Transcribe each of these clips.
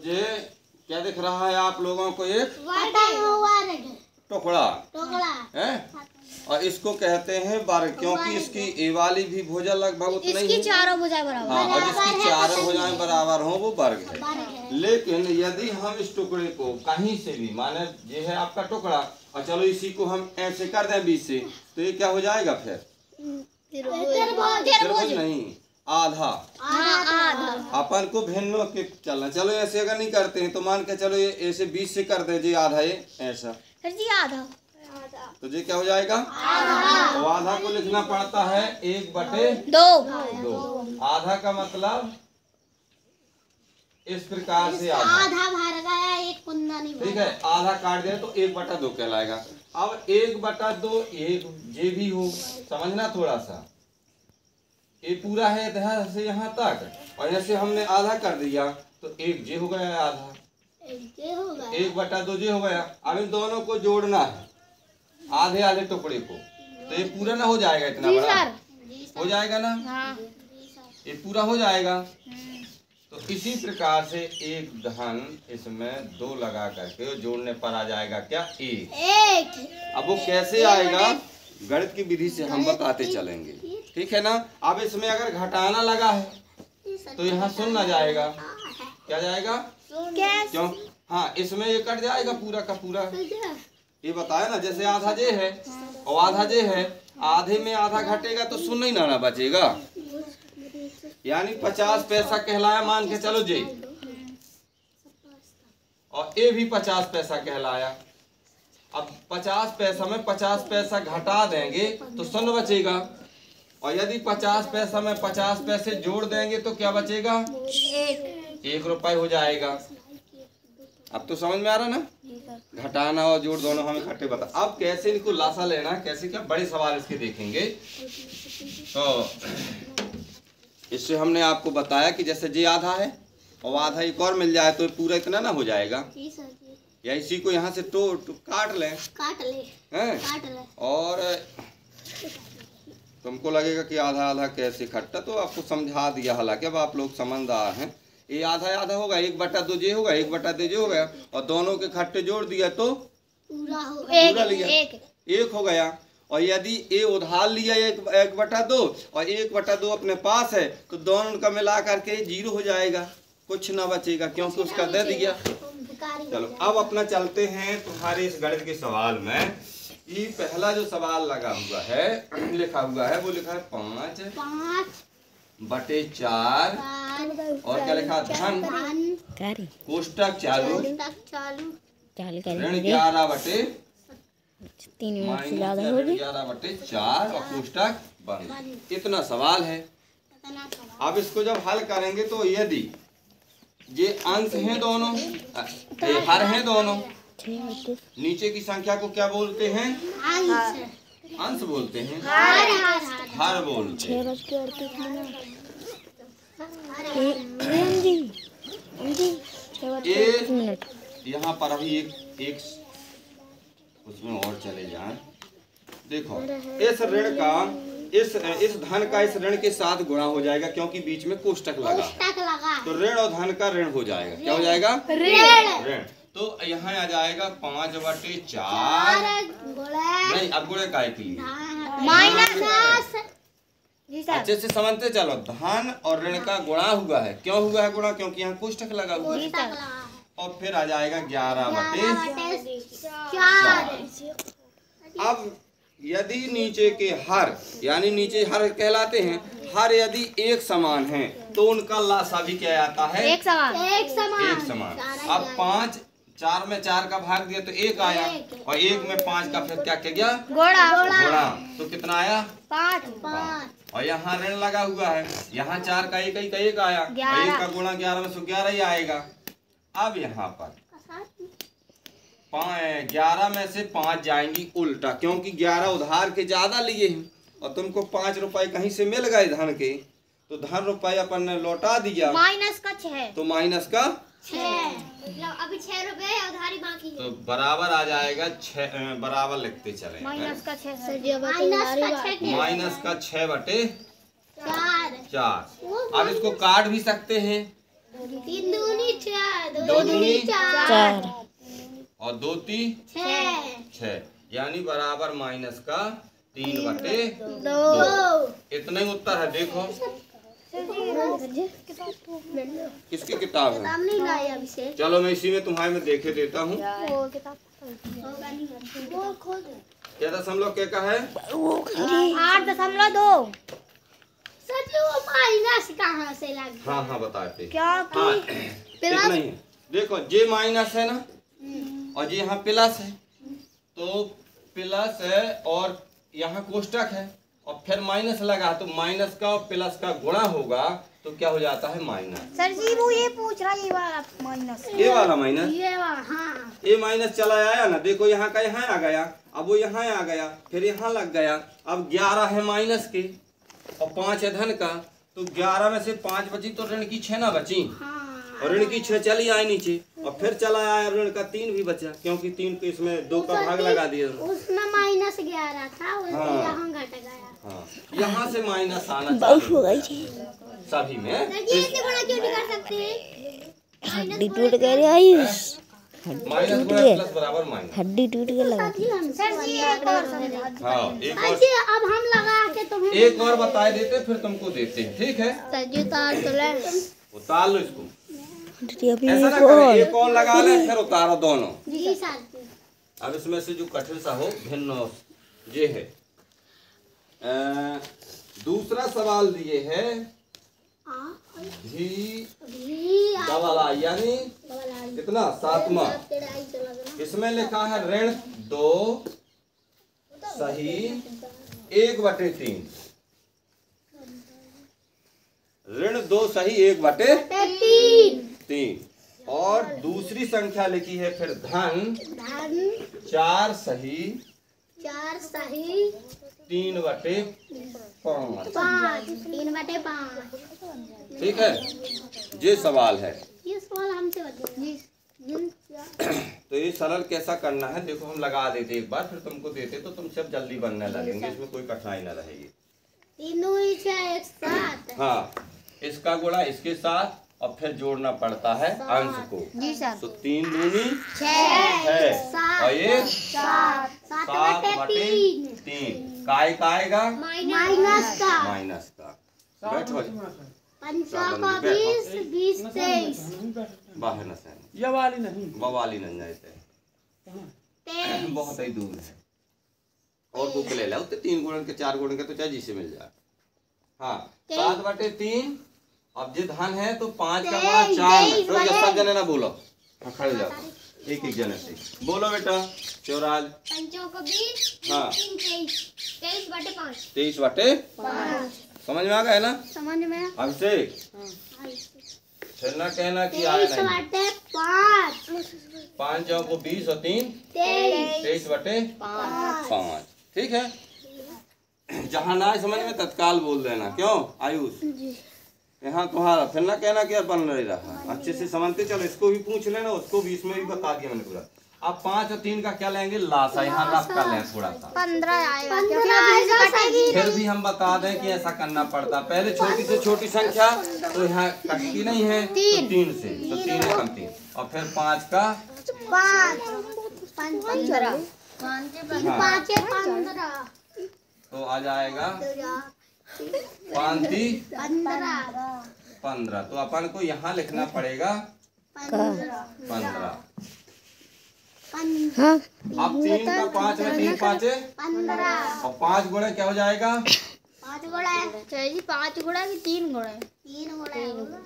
ये क्या दिख रहा है आप लोगों को? एक टुकड़ा है और इसको कहते हैं वर्ग, क्योंकि इसकी ए वाली भी भुजा लगभग उतनी ही, चारों भुजाएं बराबर। हाँ, और जिसकी चारों भुजाएं बराबर हो वो वर्ग है। लेकिन यदि हम इस टुकड़े को कहीं से भी, माने ये है आपका टुकड़ा और चलो इसी को हम ऐसे कर दें बीच से, तो ये क्या हो जाएगा फिर? त्रिभुज नहीं, आधा। अपन को भिन्नों के चलना। चलो ऐसे अगर नहीं करते हैं तो मान के चलो ये ऐसे बीच से कर दे जी, आधा ये ऐसा, आधा तो ये क्या हो जाएगा? तो आधा को लिखना पड़ता है 1/2। आधा का मतलब इस प्रकार से आधा भर गया, एक कुंदा नहीं। ठीक है, आधा काट दिया तो 1/2 कहलाएगा। अब 1/2 ये भी हो, समझना थोड़ा सा। ये पूरा है इधर से यहाँ तक और ऐसे हमने आधा कर दिया तो एक जे हो गया, आधा 1/2 जे हो गया। अब इन दोनों को जोड़ना है, आधे आधे टुकड़े को, तो ये पूरा ना हो जाएगा, इतना बड़ा हो जाएगा ना? हाँ। ये पूरा हो जाएगा। तो इसी प्रकार से एक धन इसमें 2 लगा करके जोड़ने पर आ जाएगा क्या? एक। अब वो कैसे आएगा गणित की विधि से हम बताते चलेंगे, ठीक है ना? अब इसमें अगर घटाना लगा है तो यहाँ शून्य आ जाएगा। क्या जाएगा? क्यों? हाँ, इसमें ये कट जाएगा पूरा का पूरा। ये बताया ना, जैसे आधा जे है और आधा जे है, आधे में आधा घटेगा तो शून्य ही ना बचेगा, यानी 50 पैसा कहलाया, मान के चलो जे, और ए भी 50 पैसा कहलाया। अब 50 पैसा में 50 पैसा घटा देंगे तो शून्य बचेगा, और यदि 50 पैसा में 50 पैसे जोड़ देंगे तो क्या बचेगा? 1 रुपये हो जाएगा। अब तो समझ में आ रहा ना? घटाना और जोड़ दोनों हमें इकट्ठे बता। अब कैसे इनको लासा लेना, कैसे, क्या बड़े सवाल इसके देखेंगे। तो इससे हमने आपको बताया कि जैसे जे आधा है और आधा एक और मिल जाए तो पूरा इतना ना हो जाएगा, या इसी को यहाँ से काट ले हैं, और तुमको लगेगा कि आधा आधा कैसे खट्टा, तो आपको समझा दिया। हालांकि अब आप लोग समझदार हैं। ये आधा आधा होगा, 1/2 जे होगा, 1/2 जे हो गया, और दोनों के खट्टे जोड़ दिया तो पूरा लिया, एक हो गया। और यदि ए उधार लिया 1/2 और 1/2 अपने पास है तो दोनों का मिला करके 0 हो जाएगा, कुछ ना बचेगा क्योंकि उसका दे दिया। चलो अब अपना चलते हैं तुम्हारे इस गणित के सवाल में। ये पहला जो सवाल लगा हुआ है, लिखा हुआ है, वो लिखा है 5/4 और क्या लिखा? धन कोष्टक चालू ऋण 11/4 और कोष्टक बंद। इतना सवाल है। अब इसको जब हल करेंगे तो यदि ये अंश हैं दोनों, हर हैं दोनों, नीचे की संख्या को क्या बोलते हैं? अंश बोलते हैं, हर बोलते हैं। यहाँ पर अभी एक उसमें और चले जाएं। देखो इस ऋण का इस धन का इस ऋण के साथ गुणा हो जाएगा, क्योंकि बीच में कोष्टक लगा, तो ऋण और धन का ऋण हो जाएगा। क्या हो जाएगा? ऋण। तो यहाँ आ जाएगा 5/4 नहीं, अब गुणे काय के लिए अच्छे से समझते चलो। धन और ऋण का गुणा हुआ है। क्यों हुआ है गुणा? क्योंकि यहाँ कोष्टक लगा हुआ है। और फिर आ जाएगा 11/4। अब यदि नीचे के हर, यानी नीचे हर कहलाते हैं, हर यदि एक समान है तो उनका लासा भी क्या आता है? एक समान। अब 5/4 में 4 का भाग दिया तो 1 आया, और 1 में 5 का फिर क्या गया? गुणा। तो कितना आया? 5। और यहाँ ऋण लगा हुआ है, यहाँ 4 का 1 आया, और 1 का गुणा 11 में 11 ही आएगा। अब यहाँ पर 11 में से 5 जाएंगी उल्टा, क्योंकि 11 उधार के ज्यादा लिए हैं और तुमको 5 रुपए कहीं से मिल गए धन के, तो धन रुपए अपन ने लौटा दिया, माइनस का 6, तो माइनस का 6, अभी 6 रुपए उधारी बाकी है, तो बराबर आ जाएगा 6, बराबर लिखते चले, माइनस का 6 6/4। अब इसको काट भी सकते हैं, तीन दूनी चार, दो दूनी चार। और दो ती छह, छह, यानी बराबर माइनस का 3/2। दो। इतना ही उत्तर है। देखो किसकी किताब है? नाम नहीं लाया अभी से। चलो मैं इसी में तुम्हारे में देखे देता हूँ। वो किताब वो खोल दे। क्या दशमलव के का है? 8.2। सच वो माइनस कहाँ से लग हाँ हाँ बताते। क्या हाँ इतना ही है। देखो जे माइनस है ना और ये यहाँ प्लस है, तो प्लस है और यहाँ कोष्टक है और फिर माइनस लगा, तो माइनस का और प्लस का गुणा होगा तो क्या हो जाता है? माइनस। सर जी वो ये पूछ रहा है ये वाला माइनस। ये वाला माइनस, ये वाला हाँ। ये माइनस चला आया ना। देखो यहाँ का यहाँ आ गया, अब वो यहाँ आ गया, फिर यहाँ लग गया। अब 11 है माइनस के और 5 है धन का, तो 11 में से 5 बची तो ऋण की 6 ना बची, और ऋण की 6 चली आई नीचे और फिर चला आया ऋण का 3 भी बचा, क्योंकि 3 को इसमें 2 का भाग लगा दिया। उसमें माइनस 11 था, उसमें हाँ। यहाँ घट गया। हाँ यहाँ से माइनस आना चाहिए सभी में। ये इतने बड़ा क्यों नहीं कर सकते? हड्डी टूट गई आयुष। माइनस गुणा प्लस बराबर माइनस। हड्डी टूट गई लगा। सर जी एक और समझा। हाँ एक और, जी अब हम लगा के तुम्हें एक और बता देते फिर तुमको देते हैं, ठीक है? सर जी उतार तो ले। उतार लो इसको, अभी ऐसा ना करें, एक और लगा ले फिर उतारो दोनों। जी सर। अब इसमें से जो कठिन सा हो भिन्न ये है। दूसरा सवाल दिए है भी डबल आई, यानी कितना? 7वां। इसमें लिखा है ऋण 2 सही 1/3। ऋण 2 सही 1/3 और दूसरी संख्या लिखी है फिर धन 4 सही 3/5। 3/5। ठीक है, ये सवाल है। ये सवाल हमसे बताइए। तो ये सरल कैसा करना है देखो, हम लगा देते एक बार फिर तुमको देते तो तुम सब जल्दी बनने लगेंगे, इसमें कोई कठिनाई ना रहेगी। 3 6 7। हाँ इसका गुणा इसके साथ और फिर जोड़ना पड़ता है अंश को। जी सर। तो 3 दूनी 6 है 7 और ये 7/3। 7/3। काय का आएगा? माइनस का। माइनस का। बैठो 5 का 20 20 23 बाहर न सहन ये वाली नहीं, बवाली न जाते 23। बहुत ही दूर है। और बुक ले लो तो 3 गुणन के 4 गुणन के तो चाहे जिसे मिल जाए। हाँ 7/3। अब ये धन है तो 5 का गुणा 4 में तो सब जने ना बोलो। हाँ खड़े जाओ एक एक जने से बोलो बेटा। शिवराज 5 को 20 हाँ 23/5। 23/5 समझ में आ गया ना? समझ में? अभिषेक फिर ना कहना कि आया नहीं। 23/5। 5 जाओ को 20 और 3 23/5। ठीक है, जहाँ ना समझ में तत्काल बोल देना। क्यों आयुष? यहाँ तुम्हारा फिर ना कहना कि बन नहीं रहा। अच्छे से समझते चलो, इसको भी पूछ लेना, उसको भी इसमें भी बता दिया मैंने पूरा। अब 5 और 3 का क्या लेंगे? लासा। यहाँ रफ कर लें थोड़ा सा, 15 आएगा। फिर भी हम बता दें कि ऐसा करना पड़ता। पहले छोटी से छोटी संख्या तो यहाँ कटती नहीं है, तो 3 से तो 3 कम 3 और फिर 5 का 15। तो आ जाएगा 5 3 15। तो अपन को यहाँ लिखना पड़ेगा 15। हाँ अब 3 का 5 में 3 5 और 5 गुणे क्या हो जाएगा? 5 गुणा 5 गुणा की 3 गुणा 3 गुणा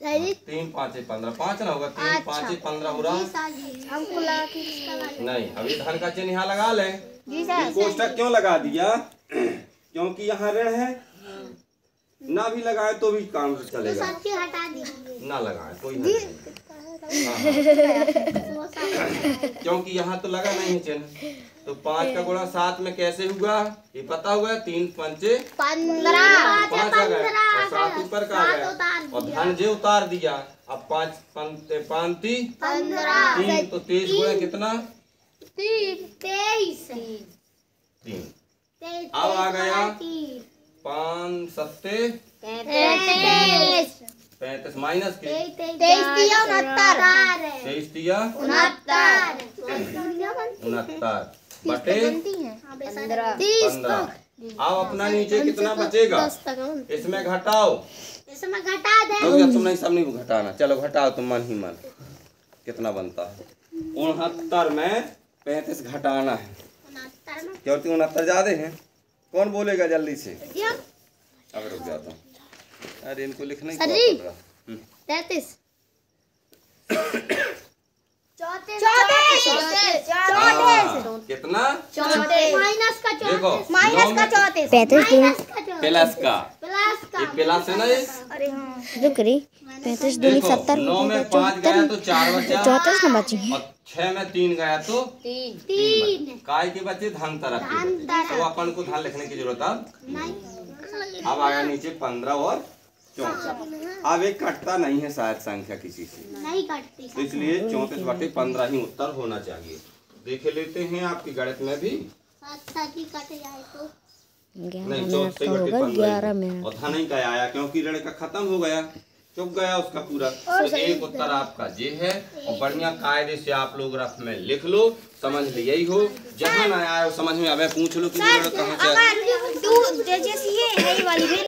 3 5 15 5 ना होगा। 3 5 15 हो रहा। हमको लगा कि इसका वाला नहीं, अभी धन का चिन्ह यहाँ लगा ले। जी सर। कोष्टक क्यों लगा दिया? क्योंकि यहाँ ऋण है, ना भी लगाए तो भी काम चलेगा। सबसे हटा दी। ना लगाए कोई हल नहीं। हाँ, क्योंकि यहाँ तो लगा नहीं है चिन्ह। तो 5 का गुणा 7 में कैसे हुआ ये पता हुआ? 3 5 15 5 आ गया और 7 ऊपर का आ गया और धन जे उतार दिया। अब 5 5 3 3 तो 23 गुणा कितना? 23। 3। अब आ गया 5 7 33। 35 माइनस के 23 तिया 69 23 तिया 69 बटे 15। अब अपना नीचे कितना बचेगा इसमें घटाओ। इसमें घटा दे। तुम नहीं सब नहीं घटाना, चलो घटाओ तुम मन ही मन। कितना बनता है 69 में 35 घटाना है क्योंकि 69 ज्यादा है। कौन बोलेगा जल्दी से? अब रुक जाता हूँ, अरे इनको लिखना ही पड़ रहा। 33 कितना माइनस का देखो 35 प्लस का ये प्लस है ना ये। अरे हाँ जो करी 35 दूनी 70 9 में 5 गया तो 4 बचा 34 न बची है और 6 में 3 गया तो 3 काय के बचे धन तरफ के बचे। तो अपन को धन लिखने की जरूरत अब आया नीचे 15 और 34। अब एक कटता नहीं है शायद संख्या किसी से नहीं कटती, तो इसलिए 34 बटे 15 ही उत्तर होना चाहिए। देखे लेते हैं आपकी गणित में भी साथ ही कट जाए तो नहीं 34 बटे 15 और धन ही का आया क्योंकि ऋण का खत्म हो गया, चुप गया उसका पूरा। तो एक उत्तर आपका ये है और बढ़िया कायदे से आप लोग रफ में लिख लो, समझ लिया ही हो। जहाँ ना आया समझ में आवे पूछ लो कि कहाँ से